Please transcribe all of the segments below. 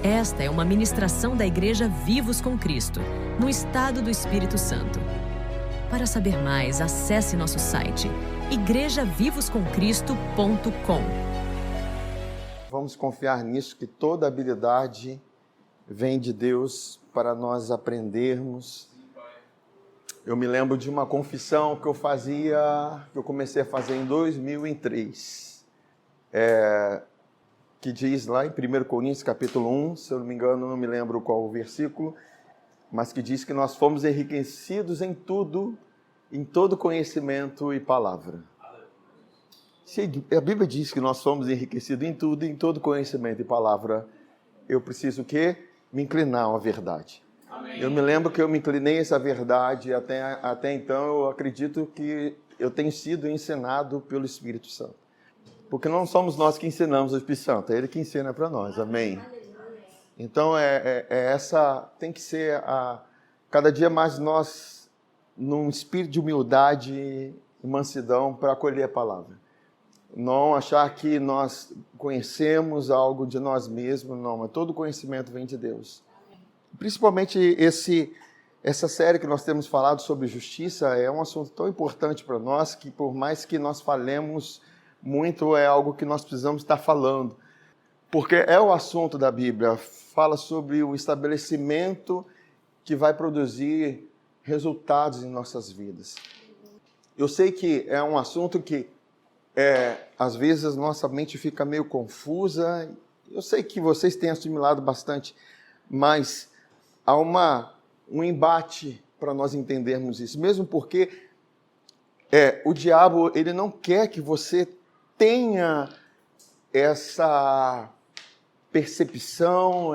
Esta é uma ministração da Igreja Vivos com Cristo, no estado do Espírito Santo. Para saber mais, acesse nosso site igrejavivoscomcristo.com. Vamos confiar nisso, que toda habilidade vem de Deus para nós aprendermos. Eu me lembro de uma confissão que eu comecei a fazer em 2003. Que diz lá em 1 Coríntios capítulo 1, se eu não me engano, não me lembro qual o versículo, mas que diz que nós fomos enriquecidos em tudo, em todo conhecimento e palavra. Se a Bíblia diz que nós somos enriquecidos em tudo, em todo conhecimento e palavra, eu preciso o quê? Me inclinar à verdade. Amém. Eu me lembro que eu me inclinei a essa verdade, até então eu acredito que eu tenho sido ensinado pelo Espírito Santo. Porque não somos nós que ensinamos o Espírito Santo, é Ele que ensina para nós, amém? Então, essa tem que ser cada dia mais nós, num espírito de humildade e mansidão para acolher a palavra. Não achar que nós conhecemos algo de nós mesmos, não, mas todo conhecimento vem de Deus. Principalmente essa série que nós temos falado sobre justiça é um assunto tão importante para nós que, por mais que nós falemos muito, é algo que nós precisamos estar falando. Porque é o assunto da Bíblia, fala sobre o estabelecimento que vai produzir resultados em nossas vidas. Eu sei que é um assunto que, às vezes, nossa mente fica meio confusa. Eu sei que vocês têm assimilado bastante, mas há um embate para nós entendermos isso. Mesmo porque o diabo ele não quer que você tenha essa percepção,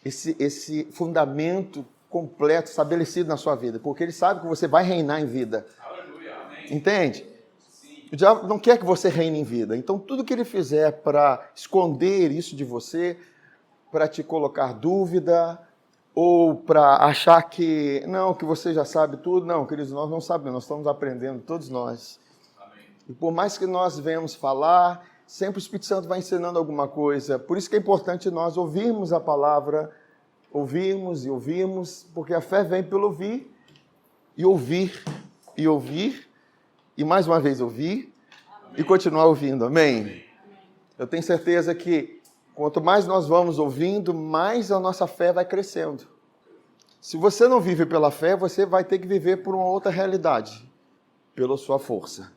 esse fundamento completo, estabelecido na sua vida, porque ele sabe que você vai reinar em vida. Aleluia, amém. Entende? Sim. O diabo não quer que você reine em vida. Então, tudo que ele fizer para esconder isso de você, para te colocar dúvida, ou para achar que você já sabe tudo, não, queridos, nós não sabemos, nós estamos aprendendo, todos nós. Amém. E por mais que nós venhamos falar, sempre o Espírito Santo vai ensinando alguma coisa. Por isso que é importante nós ouvirmos a palavra, ouvirmos, porque a fé vem pelo ouvir, e mais uma vez ouvir, amém, e continuar ouvindo, amém? Amém? Eu tenho certeza que quanto mais nós vamos ouvindo, mais a nossa fé vai crescendo. Se você não vive pela fé, você vai ter que viver por uma outra realidade, pela sua força,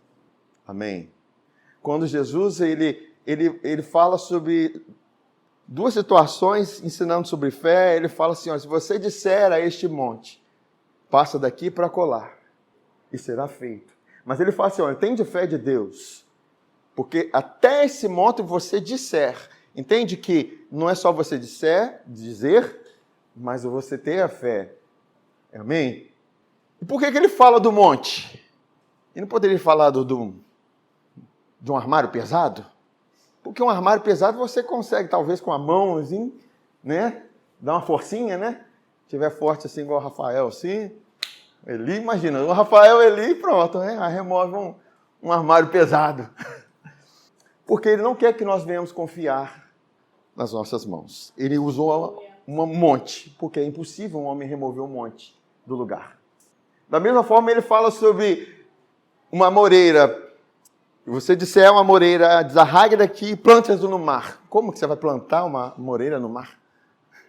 amém? Quando Jesus ele fala sobre duas situações, ensinando sobre fé, ele fala assim, se você disser a este monte, passa daqui para colar, e será feito. Mas ele fala assim, tem de fé de Deus, porque até esse monte você disser, entende que não é só você dizer, mas você ter a fé, amém? E por que ele fala do monte? Ele não poderia falar de um armário pesado? Porque um armário pesado você consegue, talvez com a mão, assim, né? Dar uma forcinha, né? Se tiver forte assim, igual o Rafael, assim. Eli, imagina, o Rafael, Eli, pronto, né? Aí remove um armário pesado. Porque ele não quer que nós venhamos confiar nas nossas mãos. Ele usou um monte, porque é impossível um homem remover um monte do lugar. Da mesma forma, ele fala sobre uma moreira. Se você disser uma moreira, desarrague daqui e plante-as no mar. Como que você vai plantar uma moreira no mar?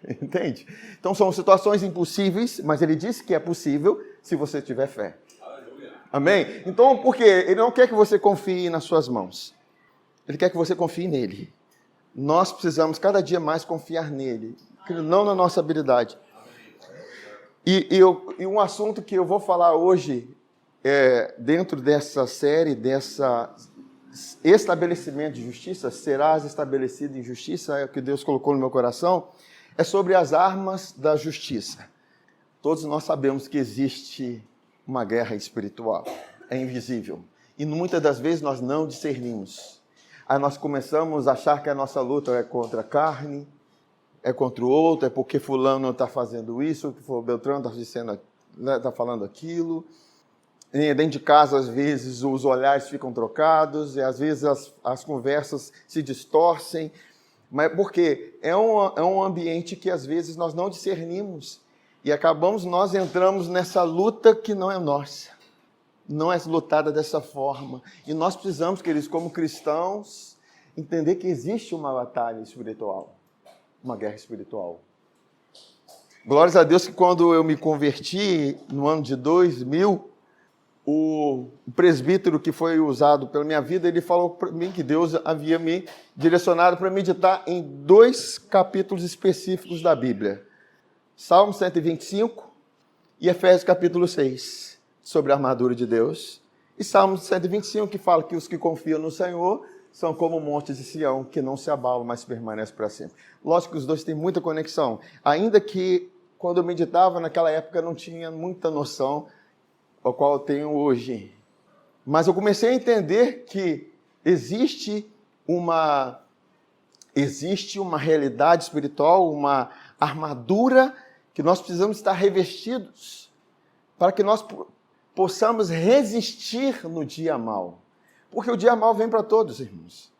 Entende? Então são situações impossíveis, mas ele disse que é possível se você tiver fé. Aleluia. Amém? Então, por quê? Ele não quer que você confie nas suas mãos. Ele quer que você confie nele. Nós precisamos cada dia mais confiar nele, não na nossa habilidade. E um assunto que eu vou falar hoje, dentro dessa série, dessa estabelecimento de justiça, serás estabelecido em justiça, é o que Deus colocou no meu coração, é sobre as armas da justiça. Todos nós sabemos que existe uma guerra espiritual, é invisível, e muitas das vezes nós não discernimos. Aí nós começamos a achar que a nossa luta é contra a carne, é contra o outro, é porque fulano está fazendo isso, que Beltrano está falando aquilo. E dentro de casa, às vezes, os olhares ficam trocados, e às vezes as conversas se distorcem. Mas porque é um ambiente que às vezes nós não discernimos e nós entramos nessa luta que não é nossa, não é lutada dessa forma. E nós precisamos, queridos, como cristãos, entender que existe uma batalha espiritual, uma guerra espiritual. Glórias a Deus que quando eu me converti no ano de 2000, o presbítero que foi usado pela minha vida, ele falou para mim que Deus havia me direcionado para meditar em 2 capítulos específicos da Bíblia. Salmo 125 e Efésios capítulo 6, sobre a armadura de Deus. E Salmo 125 que fala que os que confiam no Senhor são como o monte de Sião, que não se abalam, mas permanece para sempre. Lógico que os dois têm muita conexão. Ainda que quando eu meditava naquela época eu não tinha muita noção ao qual eu tenho hoje. Mas eu comecei a entender que existe uma realidade espiritual, uma armadura que nós precisamos estar revestidos para que nós possamos resistir no dia mau. Porque o dia mau vem para todos, irmãos.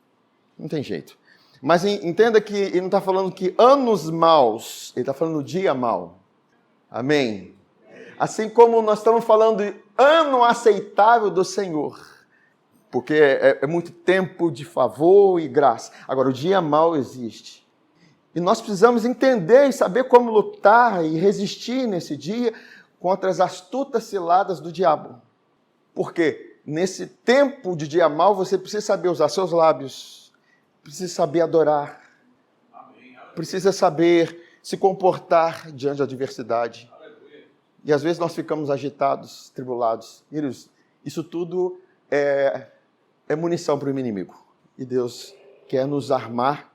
Não tem jeito. Mas entenda que ele não está falando que anos maus, ele está falando do dia mau. Amém? Assim como nós estamos falando de ano aceitável do Senhor, porque é muito tempo de favor e graça. Agora, o dia mau existe. E nós precisamos entender e saber como lutar e resistir nesse dia contra as astutas ciladas do diabo. Porque nesse tempo de dia mau, você precisa saber usar seus lábios, precisa saber adorar, precisa saber se comportar diante da adversidade. E às vezes nós ficamos agitados, tribulados. Isso tudo é munição para o inimigo. E Deus quer nos armar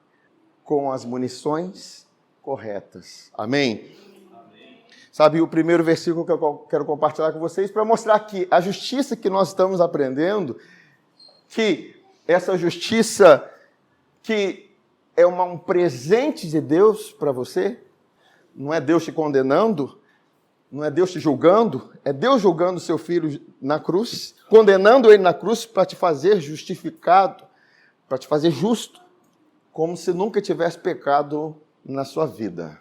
com as munições corretas. Amém? Amém. Sabe, o primeiro versículo que eu quero compartilhar com vocês para mostrar que a justiça que nós estamos aprendendo, que essa justiça que é um presente de Deus para você, não é Deus te condenando, não é Deus te julgando, é Deus julgando o seu filho na cruz, condenando ele na cruz para te fazer justificado, para te fazer justo, como se nunca tivesse pecado na sua vida.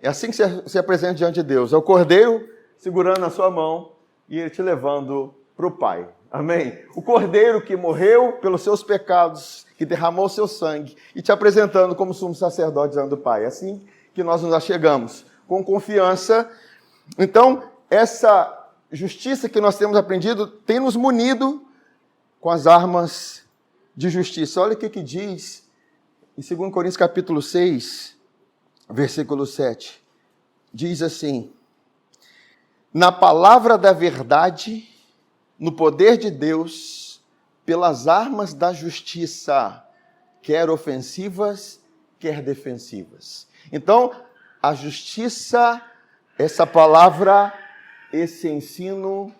É assim que você se apresenta diante de Deus. É o Cordeiro segurando na sua mão e ele te levando para o Pai. Amém? O Cordeiro que morreu pelos seus pecados, que derramou o seu sangue e te apresentando como sumo sacerdote diante do Pai. É assim que nós nos achegamos, com confiança. Então, essa justiça que nós temos aprendido tem nos munido com as armas de justiça. Olha o que diz em 2 Coríntios capítulo 6, versículo 7. Diz assim: na palavra da verdade, no poder de Deus, pelas armas da justiça, quer ofensivas, quer defensivas. Então, a justiça, essa palavra, esse ensino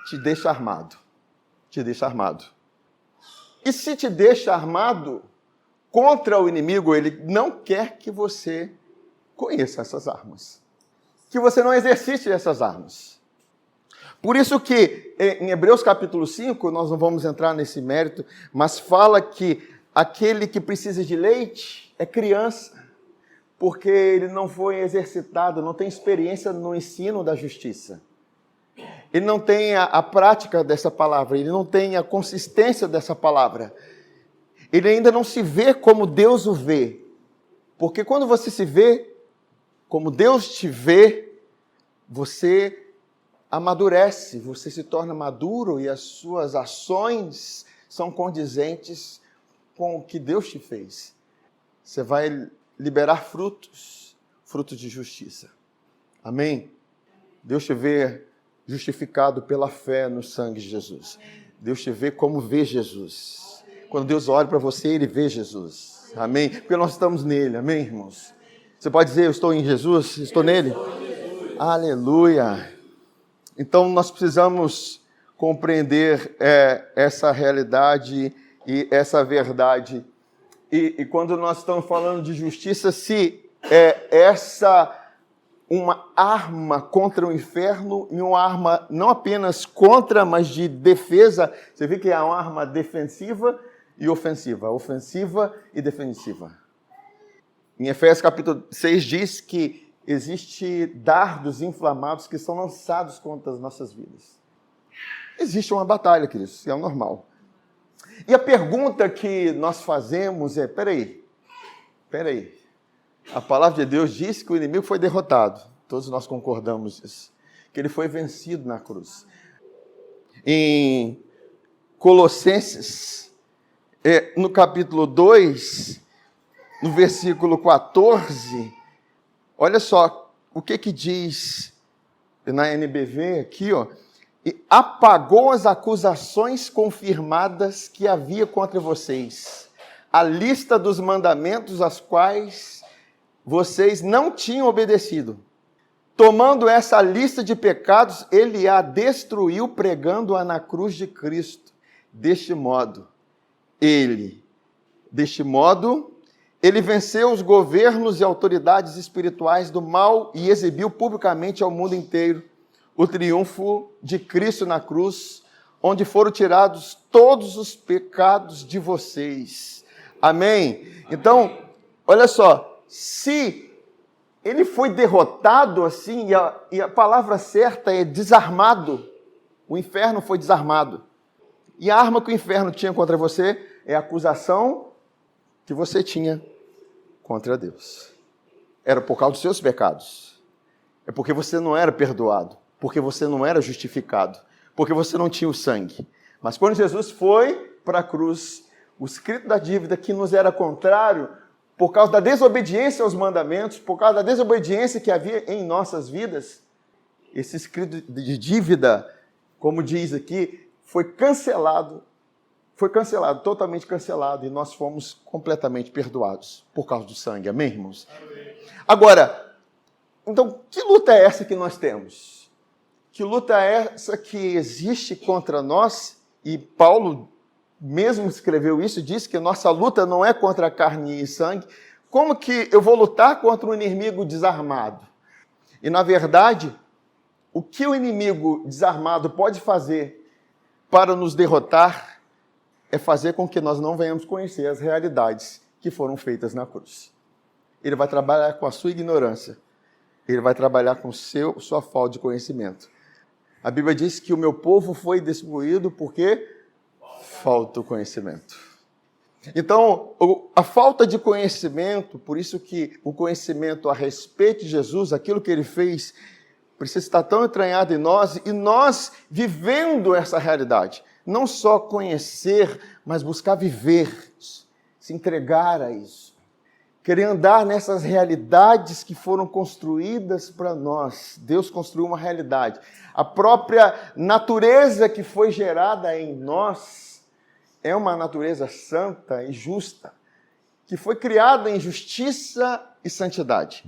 te deixa armado. Te deixa armado. E se te deixa armado contra o inimigo, ele não quer que você conheça essas armas. Que você não exercite essas armas. Por isso que em Hebreus capítulo 5, nós não vamos entrar nesse mérito, mas fala que aquele que precisa de leite é criança, porque ele não foi exercitado, não tem experiência no ensino da justiça. Ele não tem a prática dessa palavra, ele não tem a consistência dessa palavra. Ele ainda não se vê como Deus o vê. Porque quando você se vê como Deus te vê, você amadurece, você se torna maduro e as suas ações são condizentes com o que Deus te fez. Você vai liberar frutos de justiça. Amém? Deus te vê justificado pela fé no sangue de Jesus. Deus te vê como vê Jesus. Quando Deus olha para você, Ele vê Jesus. Amém? Porque nós estamos nele. Amém, irmãos? Você pode dizer, eu estou em Jesus? Estou nele? Aleluia! Então, nós precisamos compreender essa realidade e essa verdade. E quando nós estamos falando de justiça, se essa uma arma contra o inferno e uma arma não apenas contra, mas de defesa. Você vê que é uma arma defensiva e ofensiva. Ofensiva e defensiva. Em Efésios capítulo 6 diz que existe dardos inflamados que são lançados contra as nossas vidas. Existe uma batalha, queridos, isso é normal. E a pergunta que nós fazemos é, peraí. A palavra de Deus diz que o inimigo foi derrotado. Todos nós concordamos nisso. Que ele foi vencido na cruz. Em Colossenses, no capítulo 2, no versículo 14, olha só o que diz na NBV aqui, ó. E apagou as acusações confirmadas que havia contra vocês, a lista dos mandamentos aos quais vocês não tinham obedecido. Tomando essa lista de pecados, ele a destruiu pregando-a na cruz de Cristo. Deste modo, ele venceu os governos e autoridades espirituais do mal e exibiu publicamente ao mundo inteiro o triunfo de Cristo na cruz, onde foram tirados todos os pecados de vocês. Amém? Então, olha só, se ele foi derrotado assim, e a palavra certa é desarmado, o inferno foi desarmado. E a arma que o inferno tinha contra você é a acusação que você tinha contra Deus. Era por causa dos seus pecados. É porque você não era perdoado. Porque você não era justificado. Porque você não tinha o sangue. Mas quando Jesus foi para a cruz, o escrito da dívida que nos era contrário, por causa da desobediência aos mandamentos, por causa da desobediência que havia em nossas vidas, esse escrito de dívida, como diz aqui, foi cancelado, totalmente cancelado, e nós fomos completamente perdoados por causa do sangue. Amém, irmãos? Amém. Agora, então, que luta é essa que nós temos? Que luta é essa que existe contra nós? E Paulo mesmo escreveu isso, disse que nossa luta não é contra carne e sangue. Como que eu vou lutar contra um inimigo desarmado? E, na verdade, o que o inimigo desarmado pode fazer para nos derrotar é fazer com que nós não venhamos conhecer as realidades que foram feitas na cruz. Ele vai trabalhar com a sua ignorância. Ele vai trabalhar com sua falta de conhecimento. A Bíblia diz que o meu povo foi destruído porque falta o conhecimento. Então, a falta de conhecimento, por isso que o conhecimento a respeito de Jesus, aquilo que ele fez, precisa estar tão entranhado em nós, e nós vivendo essa realidade. Não só conhecer, mas buscar viver, se entregar a isso. Querer andar nessas realidades que foram construídas para nós. Deus construiu uma realidade. A própria natureza que foi gerada em nós é uma natureza santa e justa, que foi criada em justiça e santidade.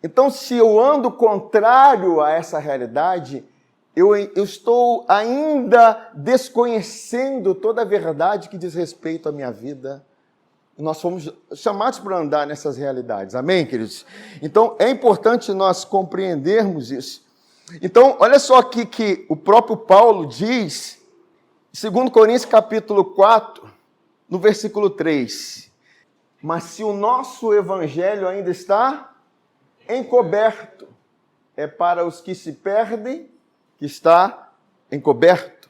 Então, se eu ando contrário a essa realidade, eu estou ainda desconhecendo toda a verdade que diz respeito à minha vida. Nós fomos chamados para andar nessas realidades. Amém, queridos? Então, é importante nós compreendermos isso. Então, olha só aqui que o próprio Paulo diz, 2 Coríntios capítulo 4, no versículo 3. Mas se o nosso evangelho ainda está encoberto, é para os que se perdem que está encoberto,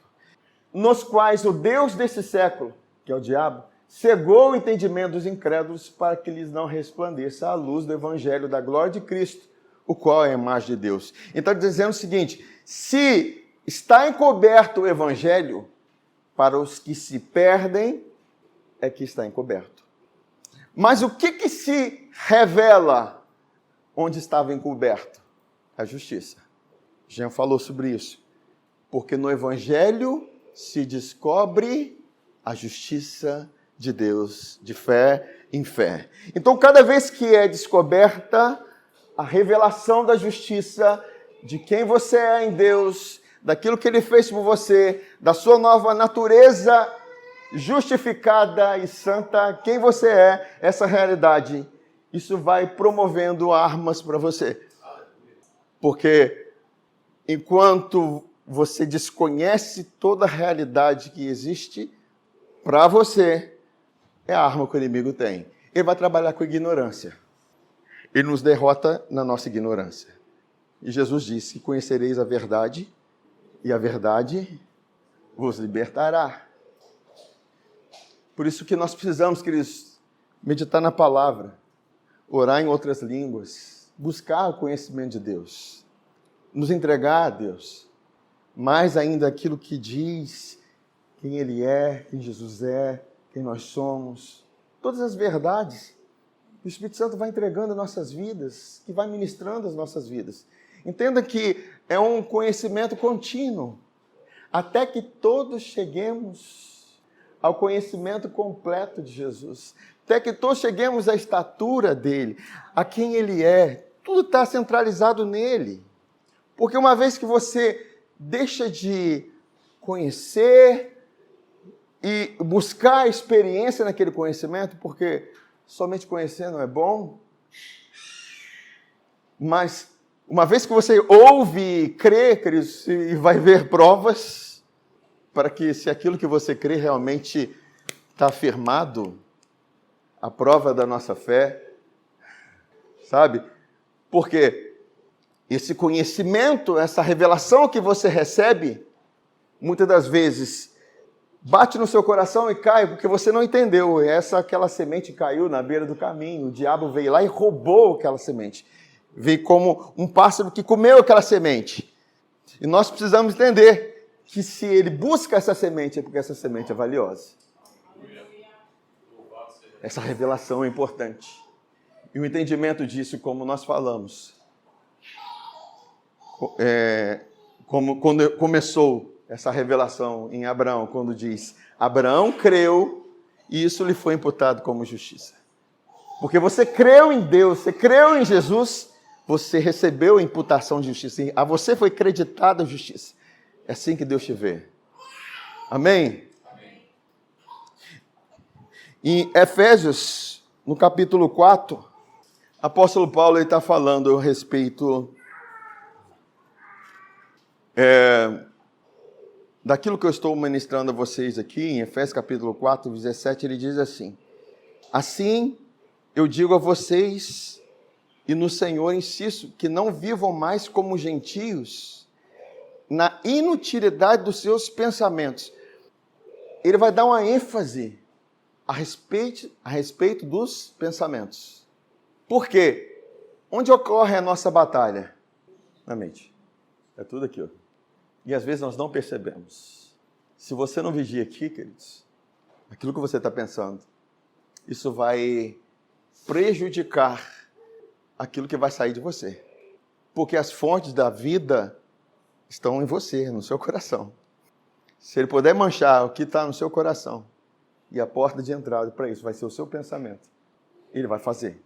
nos quais o Deus desse século, que é o diabo, cegou o entendimento dos incrédulos para que lhes não resplandeça a luz do evangelho da glória de Cristo, o qual é a imagem de Deus. Então, dizendo o seguinte, se está encoberto o evangelho, para os que se perdem, é que está encoberto. Mas o que se revela onde estava encoberto? A justiça. Jean falou sobre isso. Porque no evangelho se descobre a justiça de Deus, de fé em fé. Então, cada vez que é descoberta a revelação da justiça, de quem você é em Deus, daquilo que Ele fez por você, da sua nova natureza justificada e santa, quem você é, essa realidade, isso vai promovendo armas para você. Porque enquanto você desconhece toda a realidade que existe, para você, é a arma que o inimigo tem. ele vai trabalhar com ignorância. Ele nos derrota na nossa ignorância. E Jesus disse que conhecereis a verdade, e a verdade vos libertará. Por isso que nós precisamos, queridos, meditar na palavra, orar em outras línguas, buscar o conhecimento de Deus, nos entregar a Deus, mais ainda aquilo que diz quem Ele é, quem Jesus é, quem nós somos, todas as verdades que o Espírito Santo vai entregando às nossas vidas, que vai ministrando as nossas vidas. Entenda que é um conhecimento contínuo, até que todos cheguemos ao conhecimento completo de Jesus, até que todos cheguemos à estatura dele, a quem ele é. Tudo está centralizado nele. Porque uma vez que você deixa de conhecer e buscar a experiência naquele conhecimento, porque somente conhecer não é bom, mas uma vez que você ouve e crê, queridos, e vai ver provas, para que se aquilo que você crê realmente está afirmado, a prova da nossa fé, sabe? Porque esse conhecimento, essa revelação que você recebe, muitas das vezes bate no seu coração e cai, porque você não entendeu. Aquela semente caiu na beira do caminho, o diabo veio lá e roubou aquela semente. Veio como um pássaro que comeu aquela semente. E nós precisamos entender que se ele busca essa semente, é porque essa semente é valiosa. Essa revelação é importante. E o entendimento disso, como nós falamos, quando começou essa revelação em Abraão, quando diz, Abraão creu e isso lhe foi imputado como justiça. Porque você creu em Deus, você creu em Jesus, você recebeu a imputação de justiça. A você foi creditada a justiça. É assim que Deus te vê. Amém? Em Efésios, no capítulo 4, apóstolo Paulo está falando a respeito daquilo que eu estou ministrando a vocês aqui, em Efésios capítulo 4, 17, ele diz assim, assim eu digo a vocês e no Senhor insisto, que não vivam mais como gentios, na inutilidade dos seus pensamentos. Ele vai dar uma ênfase a respeito dos pensamentos. Por quê? Onde ocorre a nossa batalha? Na mente. É tudo aqui, ó. E às vezes nós não percebemos. Se você não vigia aqui, queridos, aquilo que você está pensando, isso vai prejudicar aquilo que vai sair de você. Porque as fontes da vida estão em você, no seu coração. Se ele puder manchar o que está no seu coração, e a porta de entrada para isso vai ser o seu pensamento, ele vai fazer.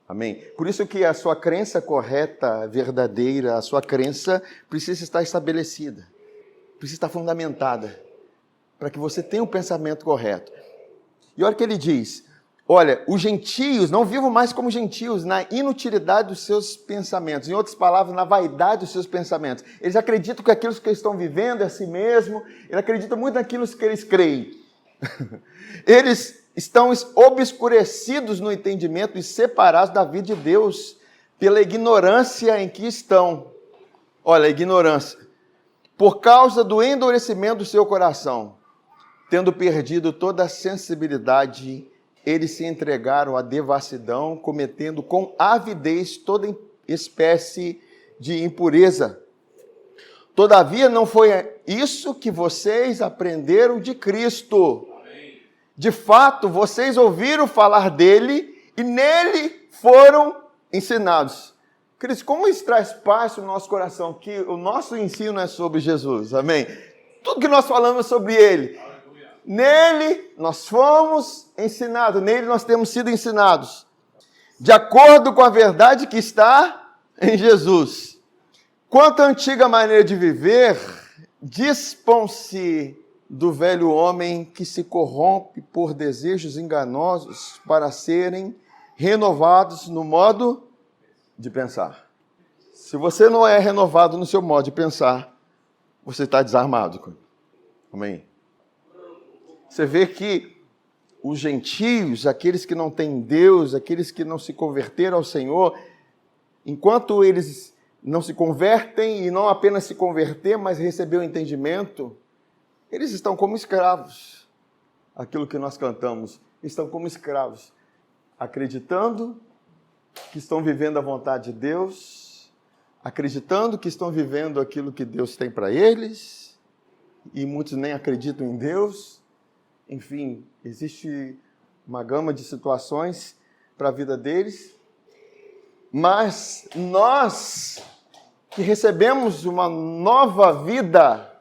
Amém? Por isso que a sua crença correta, verdadeira, a sua crença precisa estar estabelecida, precisa estar fundamentada, para que você tenha um pensamento correto. E olha o que ele diz, olha, os gentios não vivam mais como gentios, na inutilidade dos seus pensamentos, em outras palavras, na vaidade dos seus pensamentos. Eles acreditam que aquilo que eles estão vivendo é a si mesmo, eles acreditam muito naquilo que eles creem. Eles estão obscurecidos no entendimento e separados da vida de Deus pela ignorância em que estão. Olha, ignorância. Por causa do endurecimento do seu coração, tendo perdido toda a sensibilidade, eles se entregaram à devassidão, cometendo com avidez toda espécie de impureza. Todavia, não foi isso que vocês aprenderam de Cristo. De fato, vocês ouviram falar dele e nele foram ensinados. Cristo, como isso traz paz no nosso coração? Que o nosso ensino é sobre Jesus, amém? Tudo que nós falamos é sobre ele. Nele nós fomos ensinados, nele nós temos sido ensinados. De acordo com a verdade que está em Jesus. Quanto à antiga maneira de viver, dispõe-se do velho homem que se corrompe por desejos enganosos para serem renovados no modo de pensar. Se você não é renovado no seu modo de pensar, você está desarmado. Amém? Você vê que os gentios, aqueles que não têm Deus, aqueles que não se converteram ao Senhor, enquanto eles não se convertem e não apenas se converter, mas receber o entendimento, eles estão como escravos. Aquilo que nós cantamos, estão como escravos, acreditando que estão vivendo a vontade de Deus, acreditando que estão vivendo aquilo que Deus tem para eles, e muitos nem acreditam em Deus. Enfim, existe uma gama de situações para a vida deles, mas nós que recebemos uma nova vida,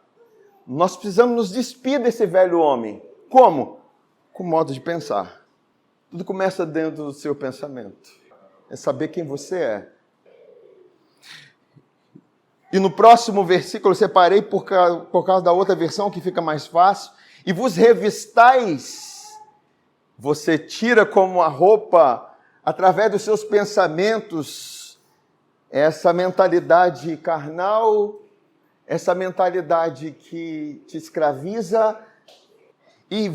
nós precisamos nos despir desse velho homem. Como? Com o modo de pensar. Tudo começa dentro do seu pensamento. É saber quem você é. E no próximo versículo, eu separei por causa da outra versão, que fica mais fácil. E vos revistais, você tira como a roupa, através dos seus pensamentos, essa mentalidade carnal, essa mentalidade que te escraviza, e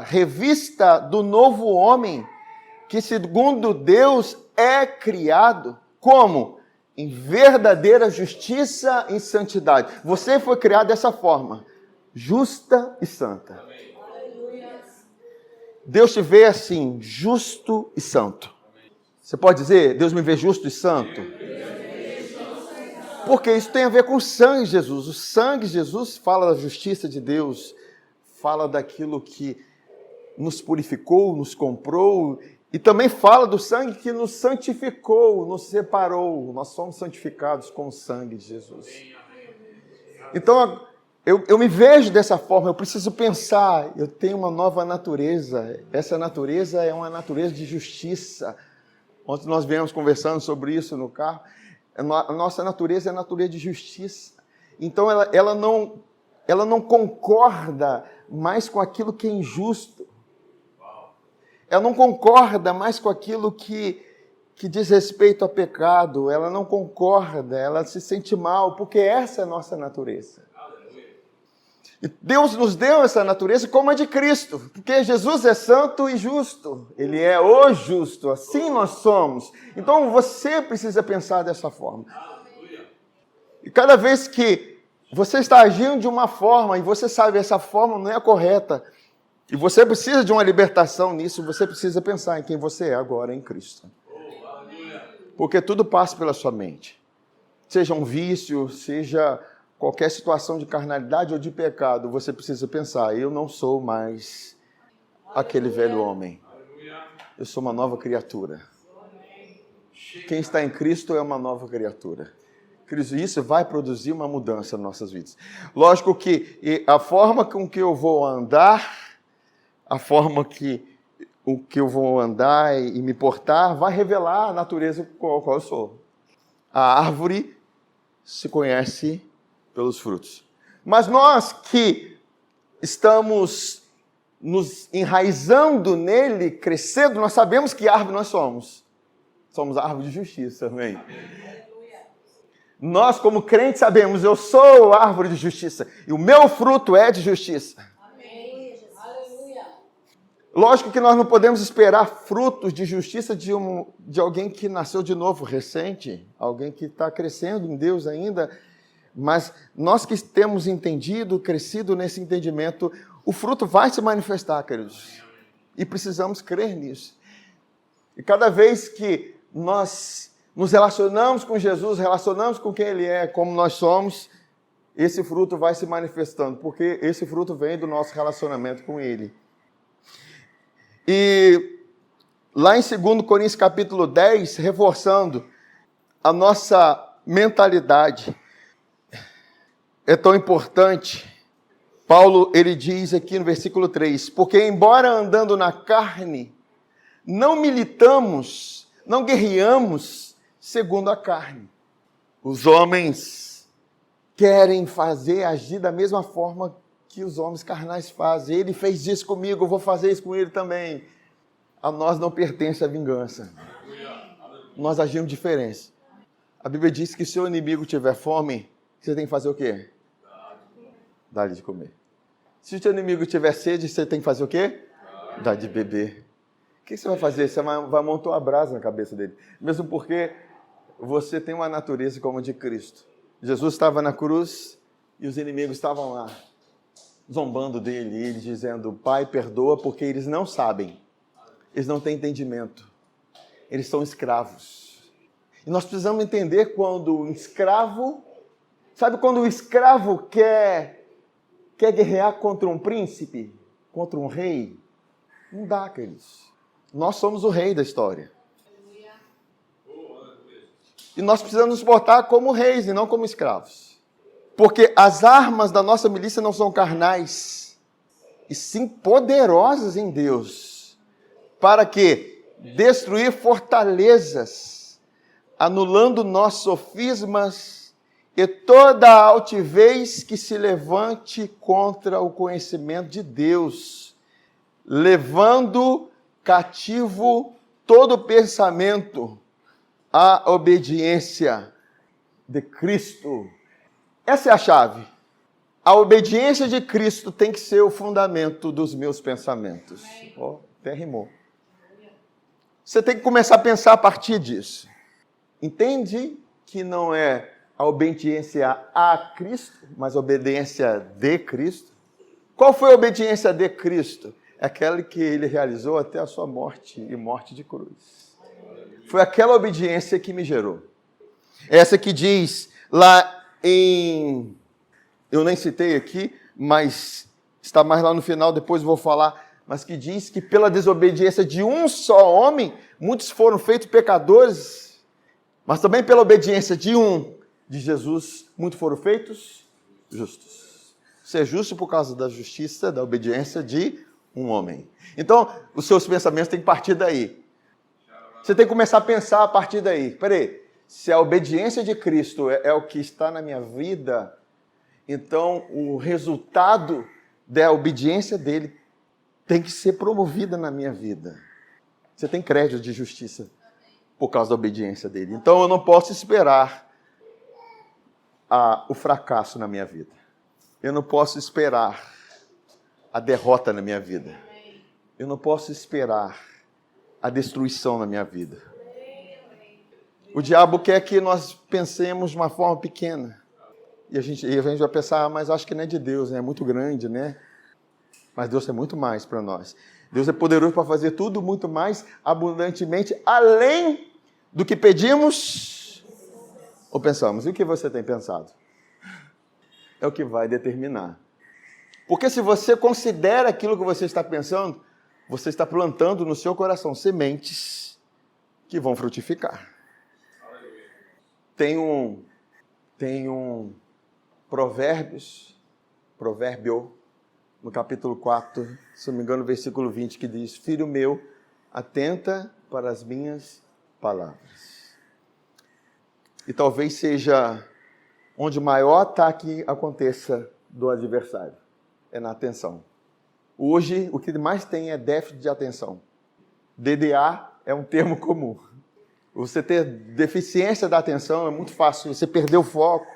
revista do novo homem, que segundo Deus é criado, como? Em verdadeira justiça e santidade. Você foi criado dessa forma, justa e santa. Deus te vê assim, justo e santo. Você pode dizer, Deus me vê justo e santo? Porque isso tem a ver com o sangue de Jesus. O sangue de Jesus fala da justiça de Deus, fala daquilo que nos purificou, nos comprou, e também fala do sangue que nos santificou, nos separou. Nós somos santificados com o sangue de Jesus. Então, eu me vejo dessa forma, eu preciso pensar, eu tenho uma nova natureza. Essa natureza é uma natureza de justiça. Ontem nós viemos conversando sobre isso no carro. A nossa natureza é a natureza de justiça. Então, ela não concorda mais com aquilo que é injusto. Ela não concorda mais com aquilo que diz respeito a pecado. Ela não concorda, ela se sente mal, porque essa é a nossa natureza. E Deus nos deu essa natureza como a de Cristo, porque Jesus é santo e justo. Ele é o justo, assim nós somos. Então você precisa pensar dessa forma. E cada vez que você está agindo de uma forma, e você sabe que essa forma não é a correta, e você precisa de uma libertação nisso, você precisa pensar em quem você é agora em Cristo. Porque tudo passa pela sua mente. Seja um vício, seja qualquer situação de carnalidade ou de pecado, você precisa pensar, eu não sou mais aquele velho homem. Eu sou uma nova criatura. Quem está em Cristo é uma nova criatura. Isso vai produzir uma mudança nas nossas vidas. Lógico que a forma com que eu vou andar, a forma que eu vou andar e me portar, vai revelar a natureza com a qual eu sou. A árvore se conhece pelos frutos. Mas nós que estamos nos enraizando nele, crescendo, nós sabemos que árvore nós somos. Somos a árvore de justiça, amém? Nós, como crentes, sabemos, eu sou a árvore de justiça, e o meu fruto é de justiça. Amém. Lógico que nós não podemos esperar frutos de justiça de alguém que nasceu de novo, recente, alguém que está crescendo em Deus ainda, mas nós que temos entendido, crescido nesse entendimento, o fruto vai se manifestar, queridos, e precisamos crer nisso. E cada vez que nós nos relacionamos com Jesus, relacionamos com quem Ele é, como nós somos, esse fruto vai se manifestando, porque esse fruto vem do nosso relacionamento com Ele. E lá em 2 Coríntios capítulo 10, reforçando a nossa mentalidade, é tão importante. Paulo, ele diz aqui no versículo 3, porque embora andando na carne, não militamos, não guerreamos, segundo a carne. Os homens querem agir da mesma forma que os homens carnais fazem. Ele fez isso comigo, eu vou fazer isso com ele também. A nós não pertence a vingança. Nós agimos diferente. A Bíblia diz que se o inimigo tiver fome, você tem que fazer o quê? Dá-lhe de comer. Se o teu inimigo tiver sede, você tem que fazer o quê? Dá de beber. O que você vai fazer? Você vai montar a brasa na cabeça dele. Mesmo porque você tem uma natureza como a de Cristo. Jesus estava na cruz e os inimigos estavam lá, zombando dele, e ele dizendo: Pai, perdoa, porque eles não sabem, eles não têm entendimento, eles são escravos. E nós precisamos entender quando o escravo, sabe quando o escravo quer guerrear contra um príncipe, contra um rei? Não dá, queridos. Nós somos o rei da história. E nós precisamos nos portar como reis e não como escravos. Porque as armas da nossa milícia não são carnais, e sim poderosas em Deus. Para quê? Destruir fortalezas, anulando nossos sofismas e toda a altivez que se levante contra o conhecimento de Deus, levando cativo todo pensamento à obediência de Cristo. Essa é a chave. A obediência de Cristo tem que ser o fundamento dos meus pensamentos. Até rimou. Você tem que começar a pensar a partir disso. Entende que não é a obediência a Cristo, mas a obediência de Cristo? Qual foi a obediência de Cristo? É aquela que ele realizou até a sua morte e morte de cruz. Foi aquela obediência que me gerou. Essa que diz lá em... Eu nem citei aqui, mas está mais lá no final, depois vou falar. Mas que diz que pela desobediência de um só homem, muitos foram feitos pecadores. Mas também pela obediência de Jesus, muitos foram feitos justos. Ser justo por causa da justiça, da obediência de um homem. Então, os seus pensamentos têm que partir daí. Você tem que começar a pensar a partir daí. Peraí, se a obediência de Cristo é o que está na minha vida, então o resultado da obediência dele tem que ser promovida na minha vida. Você tem crédito de justiça por causa da obediência dele. Então eu não posso esperar o fracasso na minha vida. Eu não posso esperar a derrota na minha vida. Eu não posso esperar a destruição na minha vida. O diabo quer que nós pensemos de uma forma pequena. E a gente vai pensar, mas acho que não é de Deus, né? É muito grande, né? Mas Deus é muito mais para nós. Deus é poderoso para fazer tudo muito mais abundantemente, além do que pedimos ou pensamos. E o que você tem pensado? É o que vai determinar. Porque se você considera aquilo que você está pensando, você está plantando no seu coração sementes que vão frutificar. Tem um provérbio, no capítulo 4, se não me engano, versículo 20, que diz: Filho meu, atenta para as minhas palavras. E talvez seja onde o maior ataque aconteça do adversário, é na atenção. Hoje, o que mais tem é déficit de atenção. DDA é um termo comum. Você ter deficiência da atenção é muito fácil. Você perder o foco,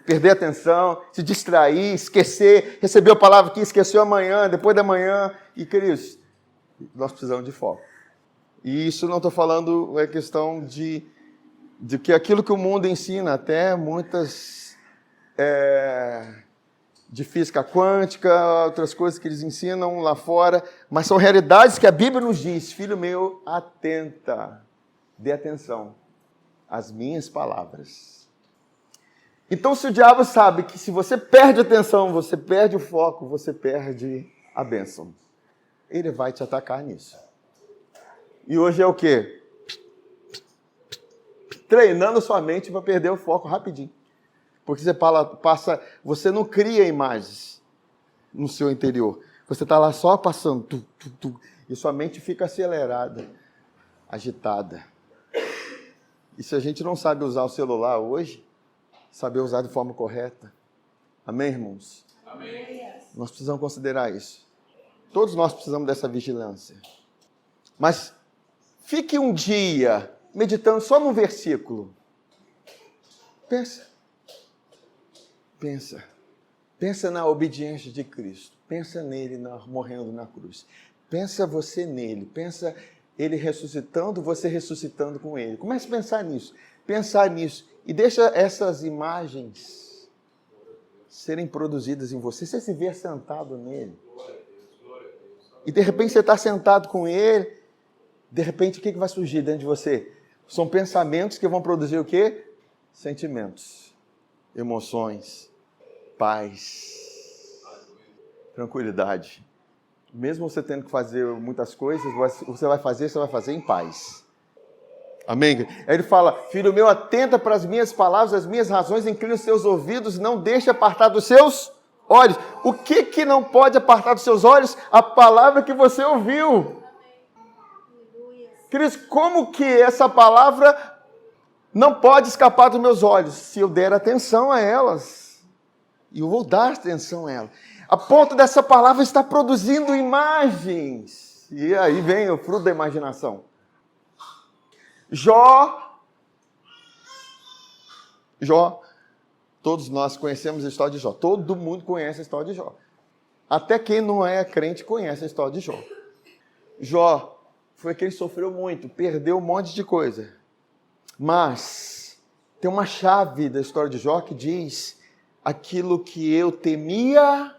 perder a atenção, se distrair, esquecer, recebeu a palavra aqui, esqueceu amanhã, depois da manhã. E, queridos, nós precisamos de foco. E isso não estou falando, é questão de que aquilo que o mundo ensina, até muitas... de física quântica, outras coisas que eles ensinam lá fora, mas são realidades que a Bíblia nos diz: filho meu, atenta, dê atenção às minhas palavras. Então, se o diabo sabe que se você perde a atenção, você perde o foco, você perde a bênção, ele vai te atacar nisso. E hoje é o quê? Treinando sua mente para perder o foco rapidinho. Porque você não cria imagens no seu interior. Você está lá só passando, e sua mente fica acelerada, agitada. E se a gente não sabe usar o celular hoje, saber usar de forma correta. Amém, irmãos? Amém. Nós precisamos considerar isso. Todos nós precisamos dessa vigilância. Mas fique um dia meditando só num versículo. Pensa na obediência de Cristo. Pensa nele morrendo na cruz. Pensa você nele, pensa ele ressuscitando, você ressuscitando com ele. Comece a pensar nisso. E deixa essas imagens serem produzidas em você. Você se vê sentado nele. E de repente você está sentado com ele, de repente o que vai surgir dentro de você? São pensamentos que vão produzir o quê? Sentimentos, emoções, paz, tranquilidade. Mesmo você tendo que fazer muitas coisas, você vai fazer em paz. Amém? Aí ele fala, filho meu, atenta para as minhas palavras, as minhas razões, inclina os seus ouvidos, não deixe apartar dos seus olhos. O que não pode apartar dos seus olhos? A palavra que você ouviu. Queridos, como que essa palavra não pode escapar dos meus olhos? Se eu der atenção a elas. E eu vou dar atenção a elas. A ponto dessa palavra estar produzindo imagens. E aí vem o fruto da imaginação. Jó, todos nós conhecemos a história de Jó. Todo mundo conhece a história de Jó. Até quem não é crente conhece a história de Jó. Jó foi aquele que sofreu muito, perdeu um monte de coisa. Mas tem uma chave da história de Jó que diz: aquilo que eu temia,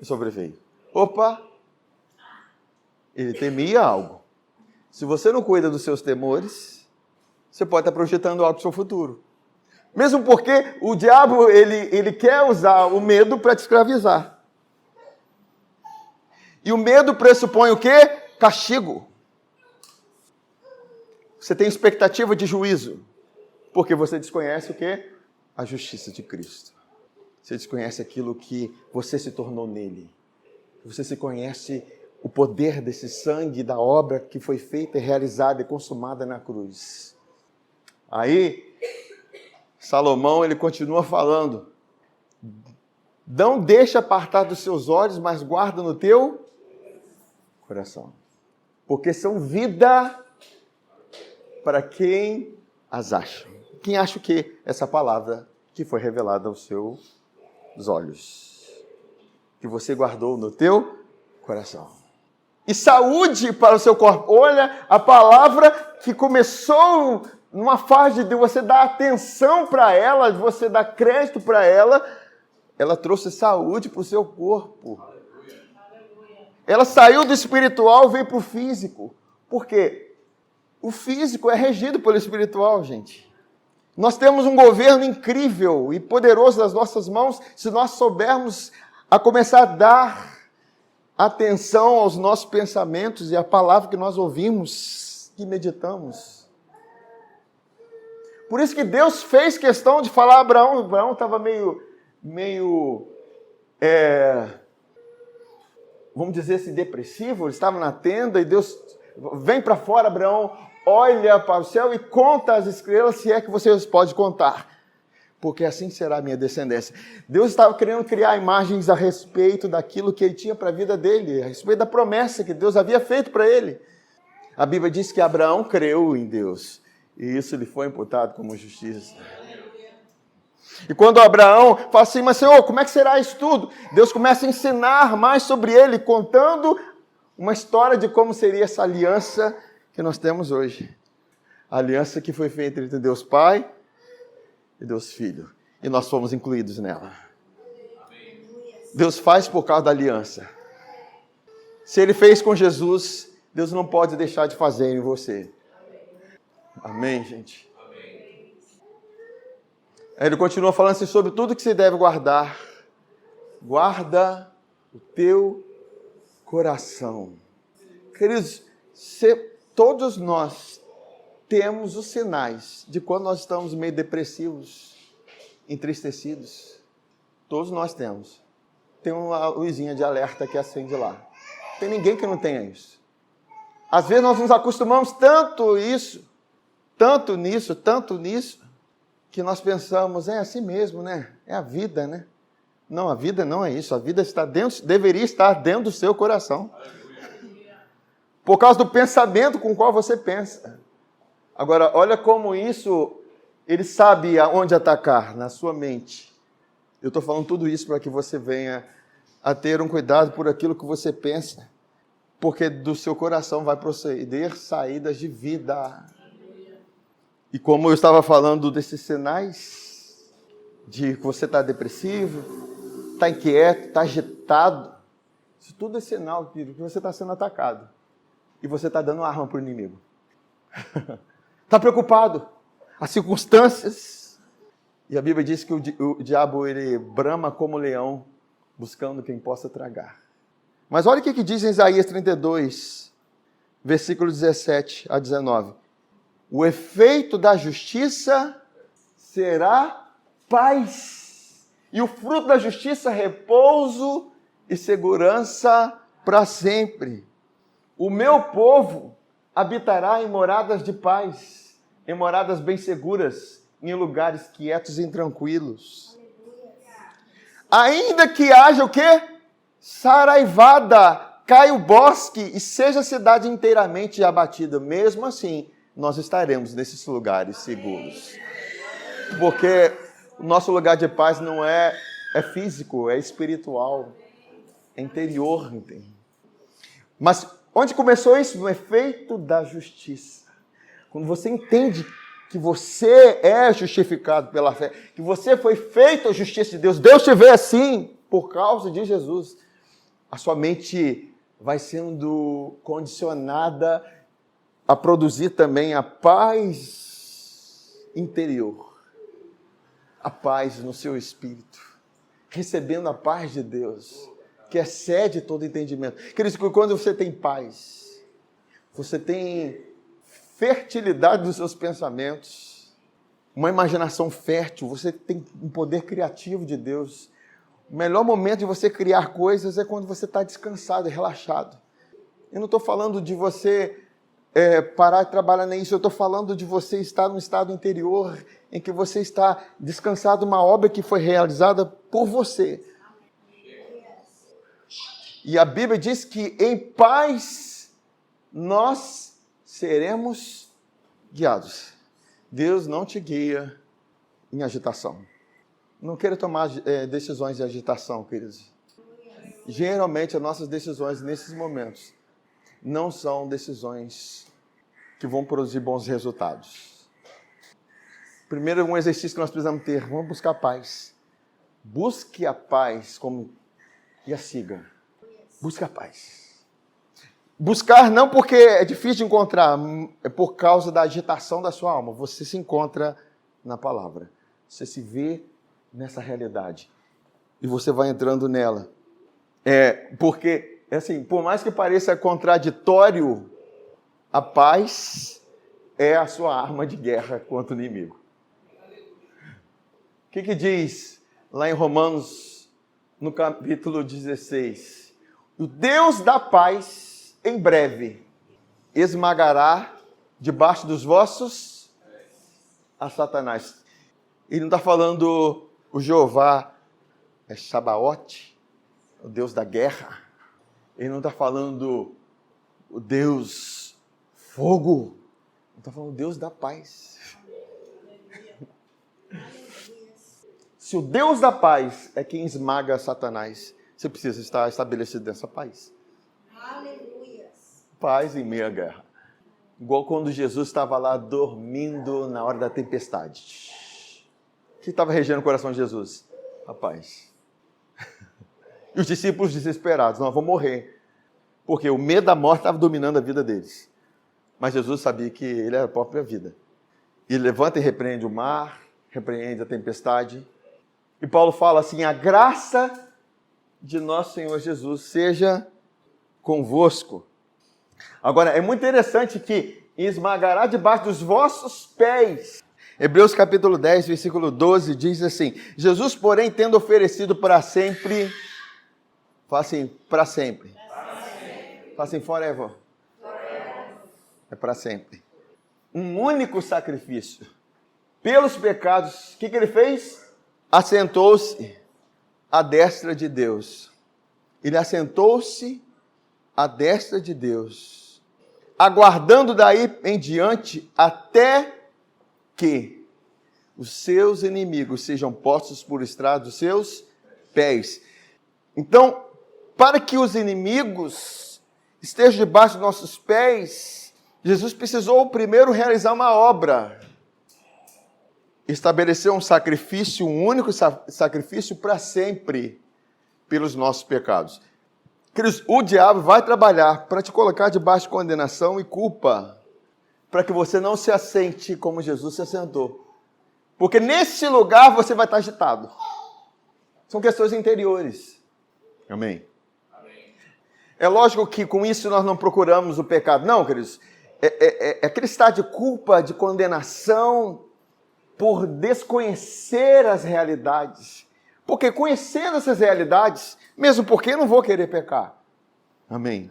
sobreveio. Opa! Ele temia algo. Se você não cuida dos seus temores, você pode estar projetando algo para o seu futuro. Mesmo porque o diabo, ele quer usar o medo para te escravizar. E o medo pressupõe o quê? Castigo. Você tem expectativa de juízo, porque você desconhece o quê? A justiça de Cristo. Você desconhece aquilo que você se tornou nele. Você se conhece o poder desse sangue, da obra que foi feita, realizada e consumada na cruz. Aí, Salomão, ele continua falando: não deixa apartar dos seus olhos, mas guarda no teu coração. Porque são vida para quem as acha. Quem acha o quê? Essa palavra que foi revelada aos seus olhos. Que você guardou no teu coração. E saúde para o seu corpo. Olha a palavra que começou numa fase de você dar atenção para ela, de você dar crédito para ela. Ela trouxe saúde para o seu corpo. Ela saiu do espiritual e veio para o físico. Por quê? O físico é regido pelo espiritual, gente. Nós temos um governo incrível e poderoso nas nossas mãos, se nós soubermos a começar a dar atenção aos nossos pensamentos e à palavra que nós ouvimos e meditamos. Por isso que Deus fez questão de falar a Abraão. Abraão estava vamos dizer assim, depressivo. Ele estava na tenda e Deus: vem para fora, Abraão, olha para o céu e conta as estrelas, se é que vocês podem contar. Porque assim será a minha descendência. Deus estava querendo criar imagens a respeito daquilo que ele tinha para a vida dele, a respeito da promessa que Deus havia feito para ele. A Bíblia diz que Abraão creu em Deus, e isso lhe foi imputado como justiça. E quando Abraão fala assim: mas Senhor, como é que será isso tudo? Deus começa a ensinar mais sobre ele, contando uma história de como seria essa aliança que nós temos hoje. A aliança que foi feita entre Deus Pai e Deus Filho. E nós fomos incluídos nela. Deus faz por causa da aliança. Se Ele fez com Jesus, Deus não pode deixar de fazer em você. Amém, gente? Aí ele continua falando assim sobre tudo que você deve guardar. Guarda o teu coração. Queridos, todos nós temos os sinais de quando nós estamos meio depressivos, entristecidos. Todos nós temos. Tem uma luzinha de alerta que acende lá. Não tem ninguém que não tenha isso. Às vezes nós nos acostumamos tanto nisso, que nós pensamos: é assim mesmo, né? É a vida, né? Não, a vida não é isso. A vida deveria estar dentro do seu coração. Por causa do pensamento com o qual você pensa. Agora, olha como isso, ele sabe aonde atacar, na sua mente. Eu estou falando tudo isso para que você venha a ter um cuidado por aquilo que você pensa. porque do seu coração vai proceder saídas de vida. E como eu estava falando desses sinais de que você está depressivo, está inquieto, está agitado, isso tudo é sinal, querido, que você está sendo atacado. E você está dando arma para o inimigo. Está preocupado. As circunstâncias. E a Bíblia diz que o diabo, ele brama como leão, buscando quem possa tragar. Mas olha o que diz em Isaías 32, versículo 17 a 19. O efeito da justiça será paz. E o fruto da justiça, repouso e segurança para sempre. O meu povo habitará em moradas de paz, em moradas bem seguras, em lugares quietos e tranquilos. Ainda que haja o quê? Saraivada, caia o bosque e seja a cidade inteiramente abatida. Mesmo assim, nós estaremos nesses lugares seguros. Porque o nosso lugar de paz não é físico, é espiritual, é interior, entende? Mas onde começou isso? No efeito da justiça. Quando você entende que você é justificado pela fé, que você foi feito a justiça de Deus, Deus te vê assim por causa de Jesus, a sua mente vai sendo condicionada a produzir também a paz interior, a paz no seu espírito, recebendo a paz de Deus, que excede todo entendimento. Queridos, quando você tem paz, você tem fertilidade dos seus pensamentos, uma imaginação fértil, você tem um poder criativo de Deus. O melhor momento de você criar coisas é quando você está descansado e relaxado. Eu não estou falando de você parar de trabalhar nisso, eu estou falando de você estar num estado interior em que você está descansado, uma obra que foi realizada por você. E a Bíblia diz que em paz nós seremos guiados. Deus não te guia em agitação. Não queira tomar decisões de agitação, queridos. Geralmente, as nossas decisões nesses momentos não são decisões que vão produzir bons resultados. Primeiro, um exercício que nós precisamos ter, vamos buscar paz. Busque a paz e a siga. Busque a paz. Buscar não porque é difícil de encontrar, é por causa da agitação da sua alma. Você se encontra na palavra. Você se vê nessa realidade. E você vai entrando nela. Porque, assim, por mais que pareça contraditório, a paz é a sua arma de guerra contra o inimigo. O que diz lá em Romanos, no capítulo 16? O Deus da paz, em breve, esmagará debaixo dos vossos a Satanás. Ele não está falando o Jeová é Sabaote, o Deus da guerra. Ele não está falando o Deus fogo. Ele está falando o Deus da paz. Se o Deus da paz é quem esmaga Satanás, você precisa estar estabelecido nessa paz. Aleluia. Paz em meio à guerra. Igual quando Jesus estava lá dormindo na hora da tempestade. O que estava regendo o coração de Jesus? A paz. E os discípulos desesperados, nós vamos morrer. Porque o medo da morte estava dominando a vida deles. Mas Jesus sabia que ele era a própria vida. E ele levanta e repreende o mar, repreende a tempestade. E Paulo fala assim, a graça de nosso Senhor Jesus seja convosco. Agora, é muito interessante que esmagará debaixo dos vossos pés. Hebreus capítulo 10, versículo 12, diz assim, Jesus, porém, tendo oferecido para sempre, fala assim, para sempre. Fala assim, forever. É para sempre. Um único sacrifício. Pelos pecados, o que ele fez? Assentou-se à destra de Deus. Ele assentou-se à destra de Deus, aguardando daí em diante até que os seus inimigos sejam postos por estrado dos seus pés. Então, para que os inimigos esteja debaixo dos nossos pés, Jesus precisou primeiro realizar uma obra. Estabeleceu um sacrifício, um único sacrifício para sempre pelos nossos pecados. Queridos, o diabo vai trabalhar para te colocar debaixo de condenação e culpa, para que você não se assente como Jesus se assentou. Porque nesse lugar você vai estar agitado. São questões interiores. Amém? É lógico que com isso nós não procuramos o pecado. Não, queridos. É aquele estado de culpa, de condenação, por desconhecer as realidades. Porque conhecendo essas realidades, mesmo porque eu não vou querer pecar. Amém.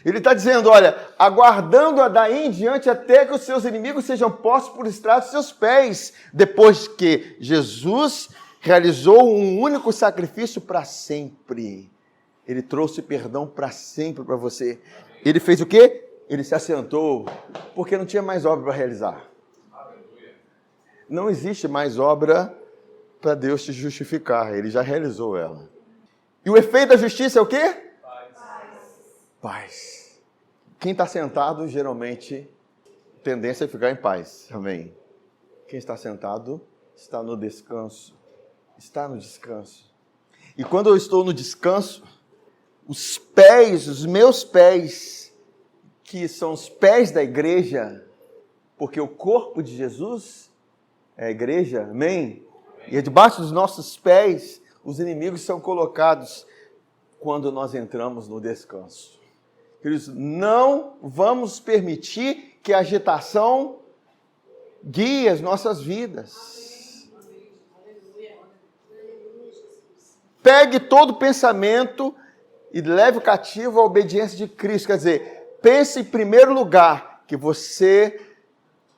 Ele está dizendo, olha, aguardando daí em diante até que os seus inimigos sejam postos por estrado dos seus pés, depois que Jesus realizou um único sacrifício para sempre. Ele trouxe perdão para sempre para você. Ele fez o quê? Ele se assentou, porque não tinha mais obra para realizar. Não existe mais obra para Deus te justificar. Ele já realizou ela. E o efeito da justiça é o quê? Paz. Quem está sentado, geralmente, tendência é ficar em paz. Amém. Quem está sentado, está no descanso. Está no descanso. E quando eu estou no descanso, os pés, os meus pés, que são os pés da igreja, porque o corpo de Jesus é a igreja, amém? E é debaixo dos nossos pés, os inimigos são colocados quando nós entramos no descanso. Queridos, não vamos permitir que a agitação guie as nossas vidas. Pegue todo pensamento e leve o cativo à obediência de Cristo. Quer dizer, pense em primeiro lugar que você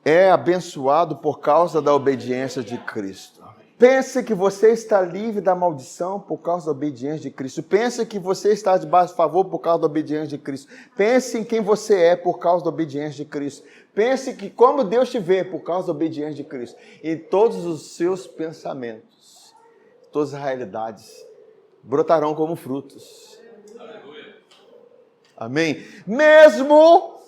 é abençoado por causa da obediência de Cristo. Pense que você está livre da maldição por causa da obediência de Cristo. Pense que você está debaixo de favor por causa da obediência de Cristo. Pense em quem você é por causa da obediência de Cristo. Pense que como Deus te vê por causa da obediência de Cristo. E todos os seus pensamentos, todas as realidades brotarão como frutos. Aleluia. Amém? Mesmo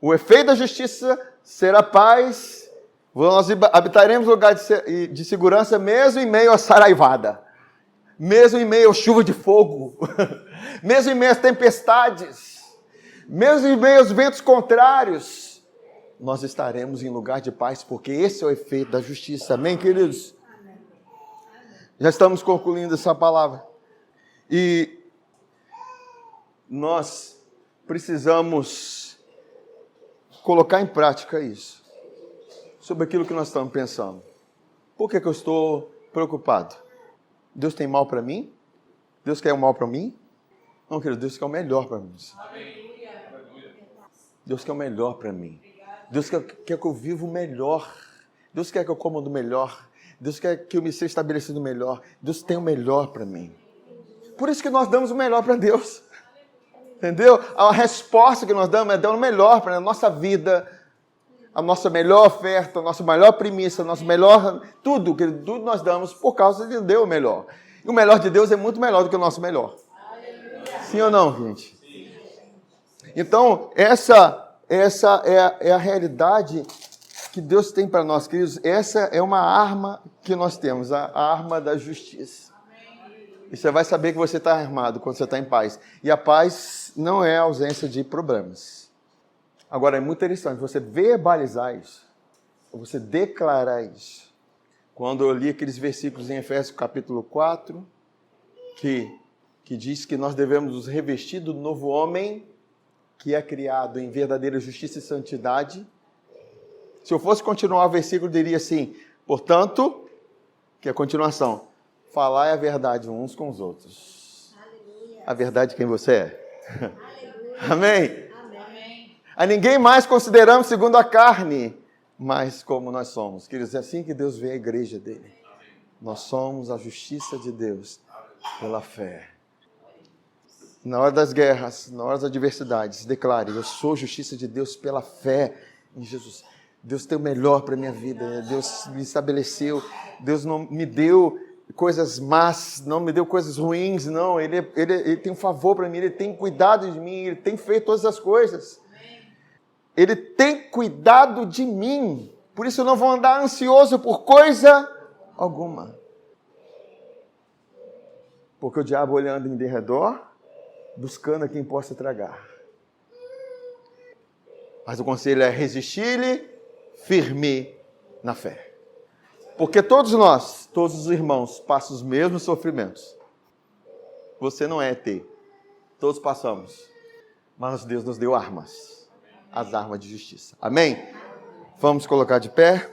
o efeito da justiça será paz. Nós habitaremos lugar de segurança mesmo em meio à saraivada, mesmo em meio à chuva de fogo, mesmo em meio às tempestades, mesmo em meio aos ventos contrários, nós estaremos em lugar de paz, porque esse é o efeito da justiça. Amém, queridos? Amém. Já estamos concluindo essa palavra. E nós precisamos colocar em prática isso. Sobre aquilo que nós estamos pensando. Por que eu estou preocupado? Deus tem mal para mim? Deus quer o mal para mim? Não, querido, Deus quer o melhor para mim. Deus quer o melhor para mim. Deus quer que eu viva o melhor. Deus quer que eu coma do melhor. Deus quer que eu me seja estabelecido melhor. Deus tem o melhor para mim. Por isso que nós damos o melhor para Deus. Entendeu? A resposta que nós damos é dar o melhor para a nossa vida, a nossa melhor oferta, a nossa melhor premissa, a nosso melhor, tudo nós damos por causa de Deus o melhor. E o melhor de Deus é muito melhor do que o nosso melhor. Sim ou não, gente? Sim. Então, essa é a realidade que Deus tem para nós, queridos. Essa é uma arma que nós temos, a arma da justiça. E você vai saber que você está armado quando você está em paz. E a paz não é a ausência de problemas. Agora, é muito interessante você verbalizar isso, você declarar isso. Quando eu li aqueles versículos em Efésios capítulo 4, que diz que nós devemos nos revestir do novo homem, que é criado em verdadeira justiça e santidade. Se eu fosse continuar o versículo, eu diria assim, portanto, que é a continuação, falai a verdade uns com os outros. Aleluia. A verdade de quem você é. Amém? A ninguém mais consideramos segundo a carne, mas como nós somos. Queridos, é assim que Deus vê a igreja dele. Nós somos a justiça de Deus pela fé. Na hora das guerras, na hora das adversidades, declare, eu sou justiça de Deus pela fé em Jesus. Deus tem o melhor para a minha vida. Deus me estabeleceu. Deus não me deu coisas más, não me deu coisas ruins, não. Ele tem um favor para mim, Ele tem cuidado de mim, Ele tem feito todas as coisas. Ele tem cuidado de mim. Por isso eu não vou andar ansioso por coisa alguma. Porque o diabo olhando em derredor, buscando a quem possa tragar. Mas o conselho é resistir-lhe firme na fé. Porque todos nós, todos os irmãos, passam os mesmos sofrimentos. Você não é ET. Todos passamos. Mas Deus nos deu armas. As armas de justiça. Amém? Vamos colocar de pé.